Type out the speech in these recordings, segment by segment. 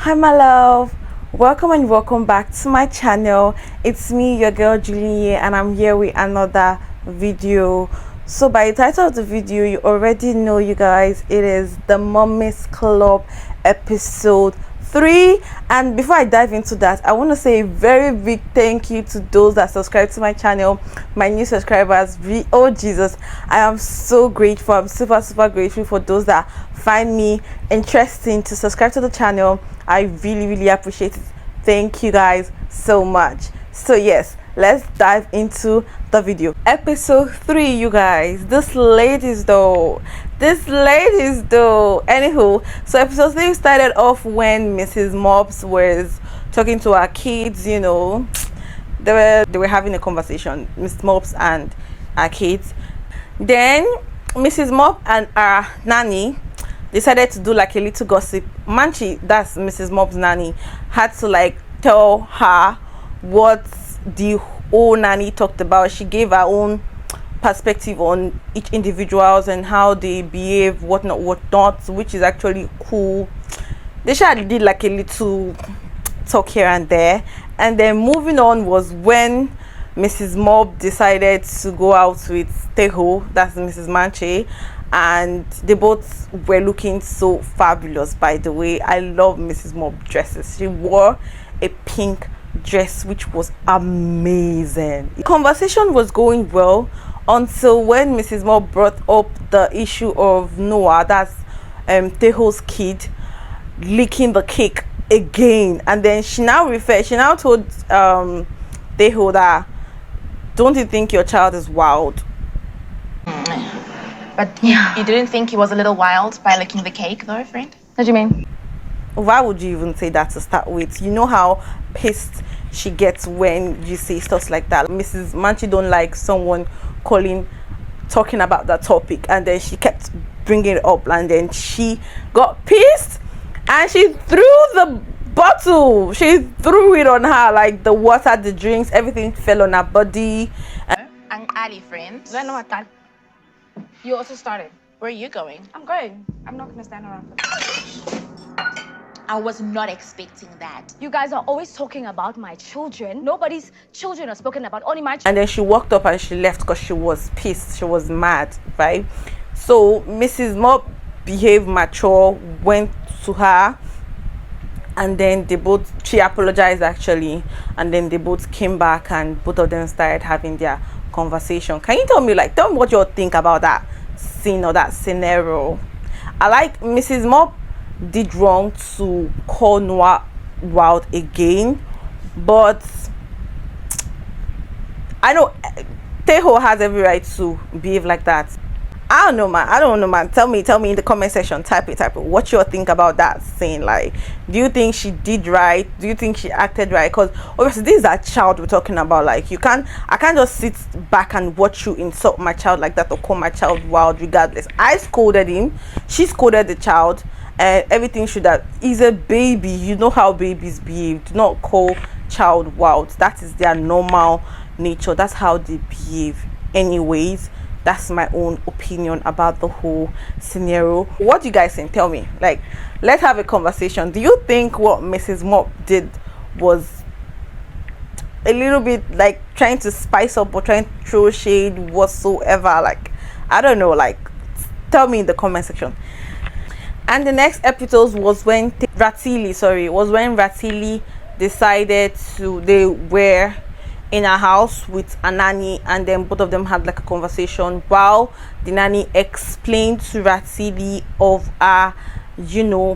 Hi my love, welcome and welcome back to my channel. It's me, your girl Julie, and I'm here with another video. So by the title of the video, you already know, you guys, it is the Mommy's Club episode 3. And before I dive into that, I want to say a very big thank you to those that subscribe to my channel, my new subscribers. Oh Jesus, I am so grateful. I'm super grateful for those that find me interesting to subscribe to the channel. I really appreciate it. Thank you guys so much. So yes, let's dive into the video. Episode 3, you guys. This ladies though, anywho, so episode 3 started off when Mrs. Mobbs was talking to her kids. You know, they were having a conversation, Miss Mobbs and her kids. Then Mrs. Mobb and her nanny decided to do like a little gossip. Manchi, that's Mrs. Mobb's nanny, had to like tell her what the whole nanny talked about. She gave her own perspective on each individuals and how they behave, whatnot, which is actually cool. They did like a little talk here and there. And then moving on was when Mrs. Mobb decided to go out with Teho, that's Mrs. Manche, and they both were looking so fabulous. By the way, I love Mrs. Mobb dresses. She wore a pink dress which was amazing. The conversation was going well until when Mrs. Mobb brought up the issue of Noah, that's Teho's kid, licking the cake again. And then she now told Teho that, don't you think your child is wild? But you didn't think he was a little wild by licking the cake, though, friend? What do you mean? Why would you even say that to start with? You know how pissed she gets when you say stuff like that. Mrs. Manchi don't like someone talking about that topic, and then she kept bringing it up, and then she got pissed and she threw the bottle. She threw it on her, like the water, the drinks, everything fell on her body. And Ali, friend. You also started. Where are you going? I'm going. I'm not gonna stand around for that. I was not expecting that. You guys are always talking about my children. Nobody's children are spoken about, only my children. And then she walked up and she left because she was pissed. She was mad, right? So Mrs. Mobb behaved mature, went to her, and then she apologized actually, and then they both came back and both of them started having their conversation. Can you tell me what you think about that scene or that scenario? I like Mrs. Mobb did wrong to call Noah wild again, but I know Teho has every right to behave like that. I don't know, man. Tell me in the comment section. Type it. What you think about that scene? Like, do you think she did right? Do you think she acted right? Because obviously this is a child we're talking about. Like, I can't just sit back and watch you insult my child like that or call my child wild regardless. I scolded him, she scolded the child, and everything should have. He's a baby, you know how babies behave. Do not call child wild. That is their normal nature. That's how they behave anyways. That's my own opinion about the whole scenario. What do you guys think? Tell me. Like, let's have a conversation. Do you think what Mrs. Mobb did was a little bit like trying to spice up or trying to throw shade whatsoever? Like, I don't know. Like, tell me in the comment section. And the next episode was when Ratili decided they were in a house with a nanny, and then both of them had like a conversation while the nanny explained to Ratili of her,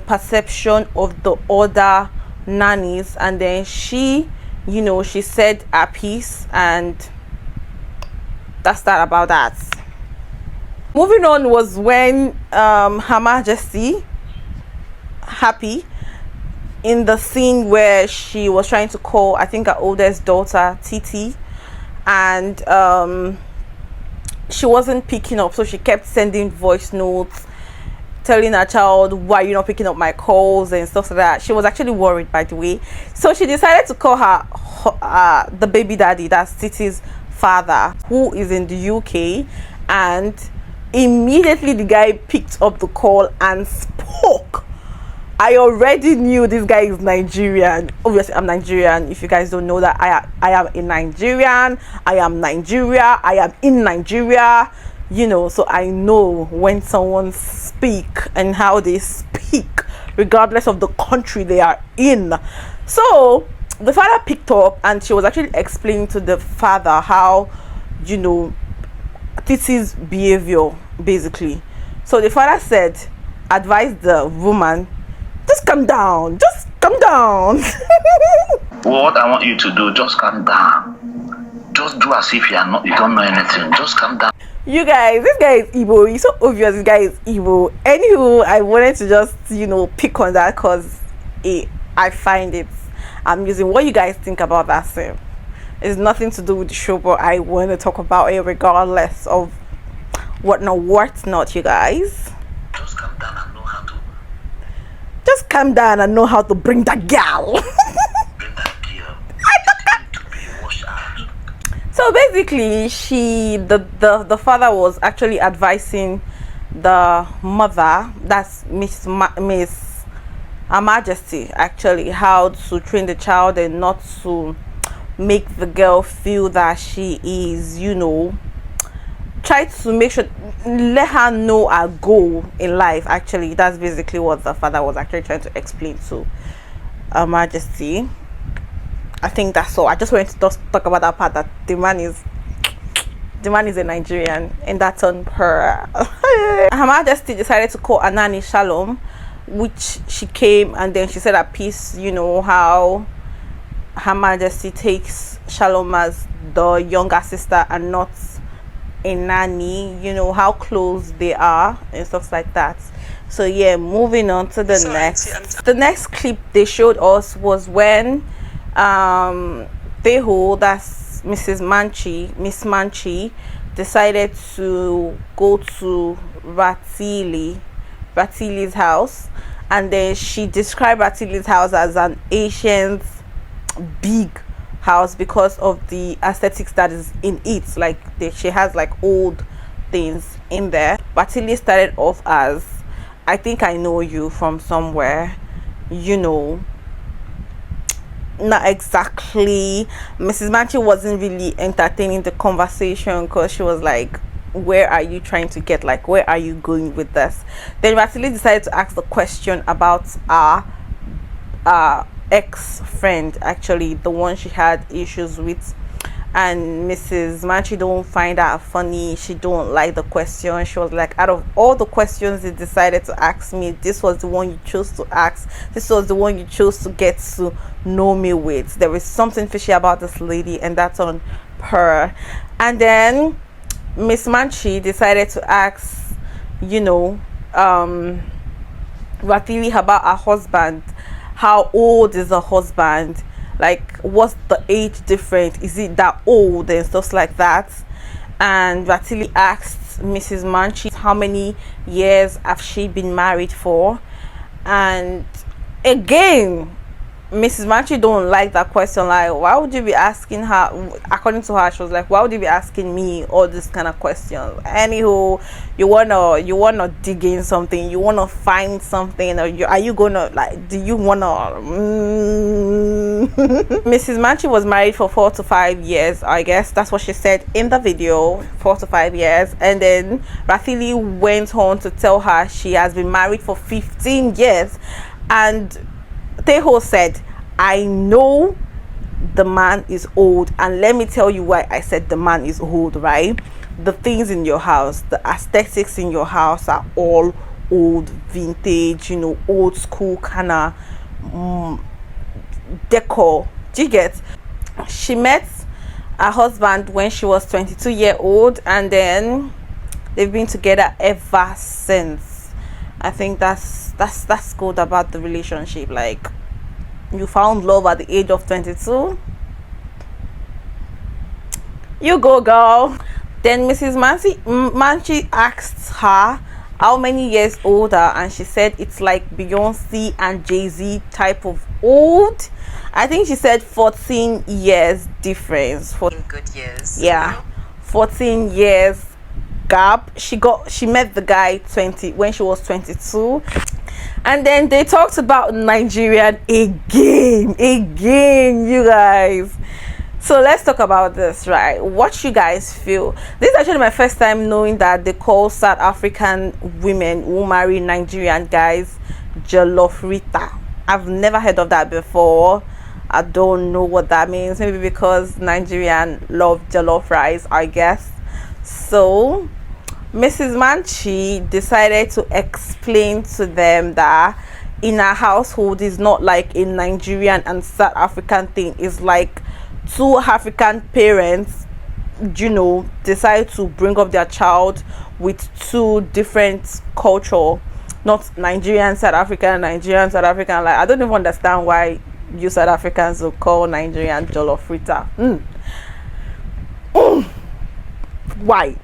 perception of the other nannies, and then she said her piece, and that's that about that. Moving on was when Her Majesty Happy, in the scene where she was trying to call, I think, her oldest daughter Titi, and she wasn't picking up, so she kept sending voice notes telling her child, why are you not picking up my calls and stuff like that. She was actually worried, by the way, so she decided to call her the baby daddy, that's Titi's father, who is in the UK, and immediately the guy picked up the call and spoke I already knew this guy is Nigerian. Obviously, I'm Nigerian. If you guys don't know that, I am a Nigerian. I am Nigeria. I am in Nigeria. You know, so I know when someone speak and how they speak, regardless of the country they are in. So the father picked up, and she was actually explaining to the father how, you know, Titi's behavior basically. So the father said, advised the woman, just calm down, just calm down. What I want you to do, just calm down. Just do as if you don't know anything. Just calm down. You guys, this guy is evil. It's so obvious this guy is evil. Anywho, I wanted to just, you know, pick on that because I find it amusing. What you guys think about that scene? It's nothing to do with the show, but I want to talk about it regardless of what not, you guys. Just calm down and know how to. Just calm down and know how to bring that gal. Bring that girl. To be washed out. So basically, the father was actually advising the mother, that's Miss Her Majesty, actually, how to train the child and not to make the girl feel that she is, you know, try to make sure, let her know her goal in life. Actually, that's basically what the father was actually trying to explain to Her Majesty. I think that's all. I just wanted to just talk about that part, that the man is a Nigerian, and that's on her. Her Majesty decided to call Anani Shalom, which she came, and then she said a piece, you know, how Her Majesty takes Shalom as the younger sister and not a nanny, you know, how close they are and stuff like that. So yeah, moving on to the next clip they showed us was when Teho, that's Miss Manchi, decided to go to Ratili's house, and then she described Ratili's house as an ancient big house because of the aesthetics that is in it. Like she has like old things in there. Ratili started off as, I think I know you from somewhere, you know. Not exactly. Mrs. Manchi wasn't really entertaining the conversation because she was like, where are you trying to get, like, where are you going with this? Then Ratili decided to ask the question about our ex-friend, actually, the one she had issues with, and Mrs. Manchi don't find that funny. She don't like the question. She was like, out of all the questions they decided to ask me, this was the one you chose to ask. This was the one you chose to get to know me with. There is something fishy about this lady, and that's on her. And then Miss Manchi decided to ask, you know, Ratili about her husband. How old is her husband? Like, what's the age difference? Is it that old and stuff like that? And Ratili asked Mrs. Manchi how many years have she been married for. And again, Mrs. Manchi don't like that question. Like, why would you be asking her? According to her, she was like, why would you be asking me all this kind of questions? Anywho, you wanna dig in something, you wanna find something, or are you gonna, like, do you wanna Mrs. Manchi was married for 4 to 5 years, I guess that's what she said in the video, 4 to 5 years. And then Ratili went on to tell her she has been married for 15 years. And Teho said, I know the man is old, and let me tell you why I said the man is old, right? The things in your house, the aesthetics in your house are all old, vintage, you know, old school kind of decor. Do you get? She met her husband when she was 22 years old, and then they've been together ever since. I think that's good about the relationship. Like, you found love at the age of 22, you go, girl. Then Mrs. Manchi asked her how many years older, and she said it's like Beyonce and Jay-Z type of old. I think she said 14 years difference. 14 good years. Yeah, 14 years gap. She met the guy when she was 22. And then they talked about Nigerian again, you guys. So let's talk about this, right? What you guys feel. This is actually my first time knowing that they call South African women who marry Nigerian guys Jolofrita. I've never heard of that before. I don't know what that means. Maybe because Nigerian love jollof rice, I guess. So Mrs. Manchi decided to explain to them that in our household is not like a Nigerian and South African thing. It's like two African parents, you know, decide to bring up their child with two different culture, not Nigerian, South African, Nigerian, South African. Like, I don't even understand why you South Africans will call Nigerian jollof Why?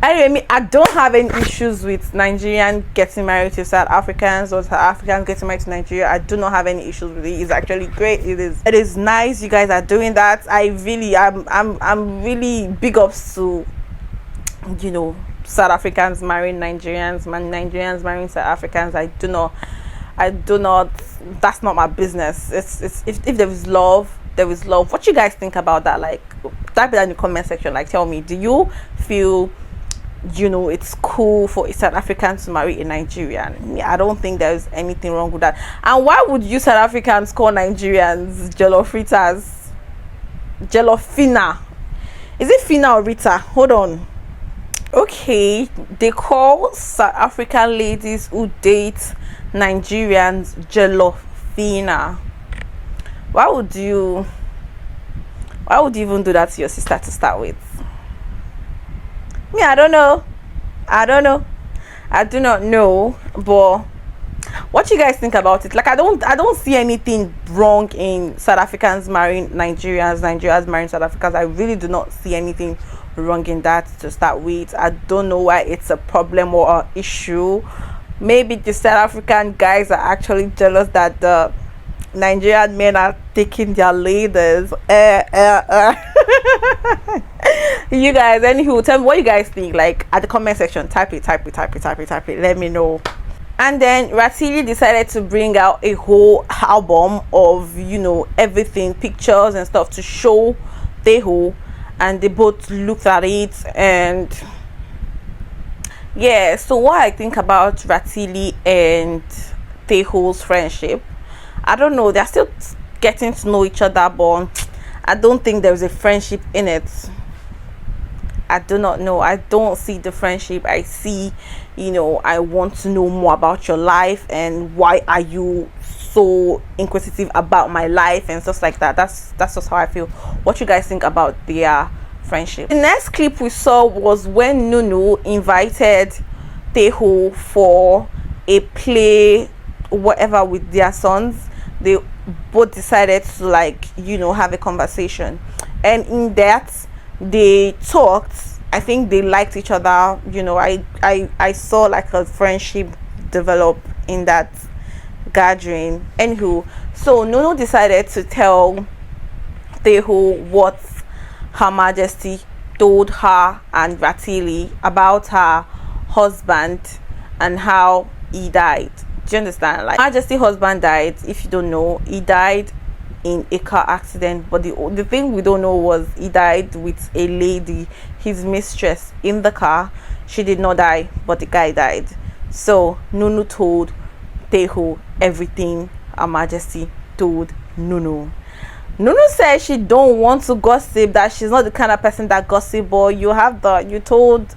Anyway, I don't have any issues with Nigerian getting married to South Africans or South Africans getting married to Nigeria. I do not have any issues with it. It's actually great. It is nice you guys are doing that. I'm really big ups to, you know, South Africans marrying Nigerians, Nigerians marrying South Africans. I do not, that's not my business. It's if there is love, there is love. What you guys think about that? Like, type it in the comment section. Like, tell me, do you feel, you know, it's cool for a South African to marry a Nigerian? I don't think there's anything wrong with that. And why would you South Africans call Nigerians Jolofritas? Jolofina? Is it Fina or Rita? Hold on. Okay, they call South African ladies who date Nigerians Jolofina. Why would you even do that to your sister to start with? I don't know. I do not know. But what you guys think about it? Like, I don't see anything wrong in South Africans marrying Nigerians, Nigerians marrying South Africans. I really do not see anything wrong in that to start with. I don't know why it's a problem or an issue. Maybe the South African guys are actually jealous that the Nigerian men are taking their ladies. You guys, anywho, tell me what you guys think. Like, at the comment section, type it. Let me know. And then Ratili decided to bring out a whole album of, you know, everything, pictures and stuff to show Teho, and they both looked at it. And yeah, so what I think about Ratili and Teho's friendship, I don't know, they're still getting to know each other, but I don't think there's a friendship in it. I do not know. I don't see the friendship. I see, you know, I want to know more about your life and why are you so inquisitive about my life and stuff like that. That's just how I feel. What you guys think about their friendship? The next clip we saw was when Nunu invited Teho for a play, whatever, with their sons. They both decided to, like, you know, have a conversation, and in that they talked. I think they liked each other, you know. I saw like a friendship develop in that gathering. Anywho, so Nunu decided to tell Teho what Her Majesty told her and Ratili about her husband and how he died. Do you understand? Like, Majesty husband died. If you don't know, he died in a car accident, but the thing we don't know was he died with a lady, his mistress, in the car. She did not die, but the guy died. So Nunu told Teho everything Her Majesty told Nunu. Nunu said she don't want to gossip, that she's not the kind of person that gossip, but you told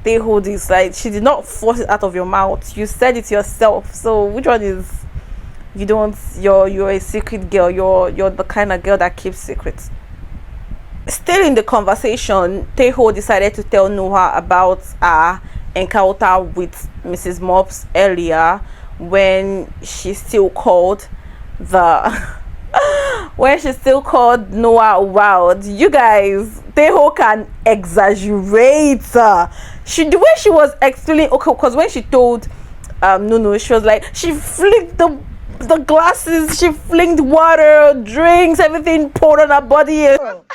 Teho this, like, she did not force it out of your mouth, you said it yourself. So which one is, you're a secret girl, you're the kind of girl that keeps secrets? Still in the conversation, Teho decided to tell Noah about her encounter with Mrs. Mops earlier, when she still called Noah wild. You guys, Teho can exaggerate. The way she was explaining, okay, because when she told Nunu, she was like, she flicked the glasses, she flinged water, drinks, everything poured on her body. What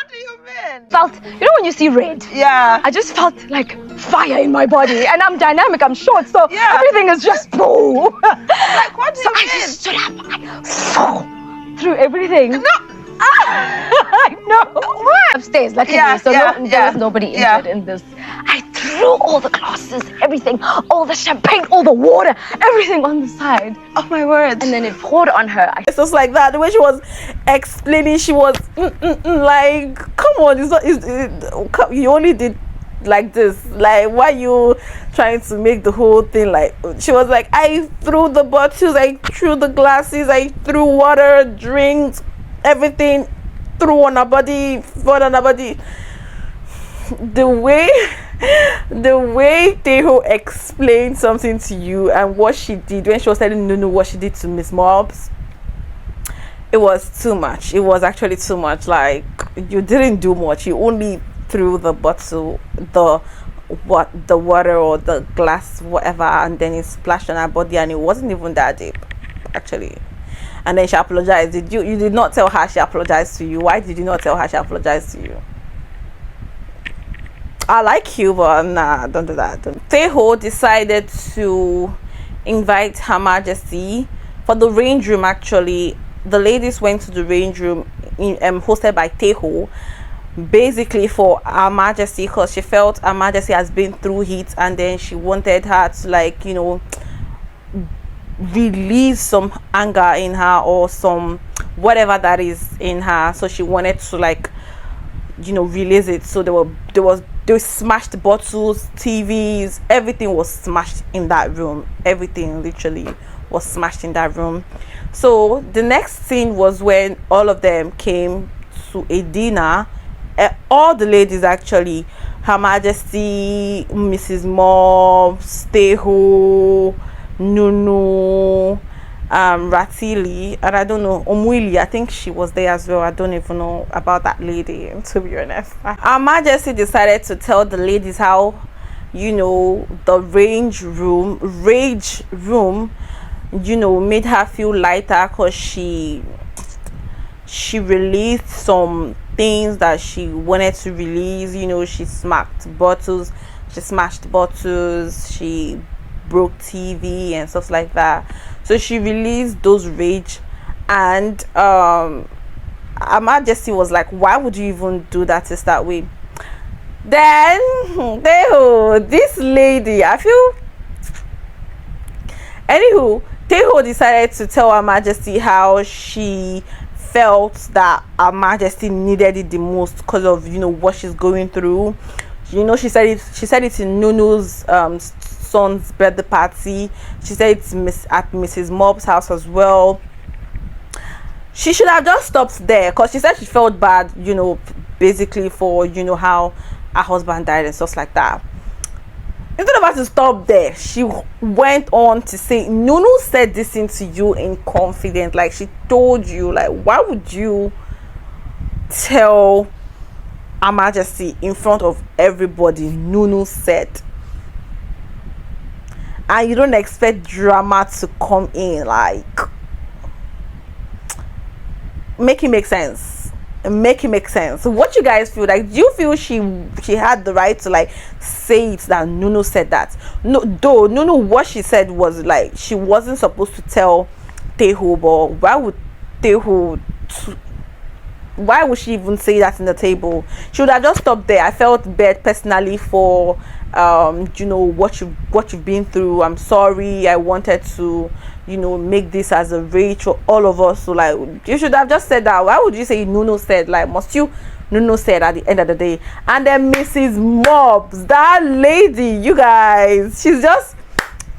do you mean? Felt, you know when you see red? Yeah. I just felt like fire in my body, and I'm dynamic, I'm short, so Yeah. everything is just boo. Like, what do So you I mean? just stood up, I flew through everything. No. I know. Upstairs, luckily, Yeah, so yeah, there yeah, was nobody yeah. injured in this. I threw all the glasses, everything, all the champagne, all the water, everything on the side. Oh my word. And then it poured on her. It's just like that. The way she was explaining, she was like, come on, it's not. You only did like this. Like, why you trying to make the whole thing like? She was like, I threw the bottles, I threw the glasses, I threw water, drinks, everything, threw on her body, fought on her body. The way Teho explained something to you and what she did when she was telling Nunu what she did to Miss Mobs, it was too much. It was actually too much. Like, you didn't do much. You only threw the bottle, the water or the glass, whatever, and then it splashed on her body, and it wasn't even that deep, actually. And then she apologized. You did not tell her she apologized to you? Why did you not tell her she apologized to you? I like you, but nah, don't do that. Teho decided to invite Her Majesty for the range room. Actually, the ladies went to the range room hosted by Teho, basically for Her Majesty, because she felt Her Majesty has been through heat, and then she wanted her to, like, you know, release some anger in her or some whatever that is in her. So she wanted to, like, you know, release it. So they smashed bottles, TVs, everything was smashed in that room. Everything literally was smashed in that room. So the next scene was when all of them came to a dinner. All the ladies, actually, Her Majesty, Mrs. Mobs, Teho, Nunu, Ratili, and I don't know, Omwili, I think she was there as well. I don't even know about that lady, to be honest. Her Majesty decided to tell the ladies how, you know, the rage room, you know, made her feel lighter, because she released some things that she wanted to release. You know, she smashed bottles, she broke TV and stuff like that. So she released those rage, and Her Majesty was like, why would you even do that to start with? Then this lady, I feel, anywho, Teho decided to tell Her Majesty how she felt that Her Majesty needed it the most because of, you know, what she's going through. You know, she said it in Nunu's son's birthday party. She said it's at Mrs. Mob's house as well. She should have just stopped there, because she said she felt bad, you know, basically for, you know, how her husband died and stuff like that. Instead of her to stop there, she went on to say, Nunu said this into you in confidence. Like, she told you, like, why would you tell Her Majesty in front of everybody? Nunu said, and you don't expect drama to come in. Like, make it make sense. What you guys feel? Like, do you feel she had the right to, like, say it that Nunu said that? No, though Nunu, what she said was, like, she wasn't supposed to tell Teho, but why would she even say that in the table? She would have just stopped there. I felt bad personally for you know, what you've been through. I'm sorry. I wanted to, you know, make this as a rage for all of us. So, like, you should have just said that. Why would you say Nunu said? Like, must you Nunu said at the end of the day? And then Mrs. Mobs, that lady, you guys, she's just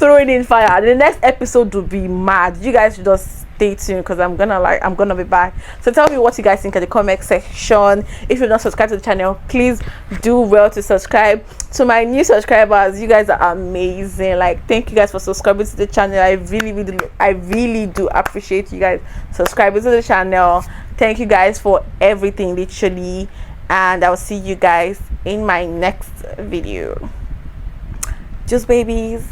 throwing in fire. The next episode will be mad. You guys should just stay tuned, because I'm gonna be back. So tell me what you guys think in the comment section. If you're not subscribed to the channel, please do well to subscribe. To my new subscribers, you guys are amazing. Like, thank you guys for subscribing to the channel. I really do appreciate you guys subscribing to the channel. Thank you guys for everything, literally, and I'll see you guys in my next video. Just babies.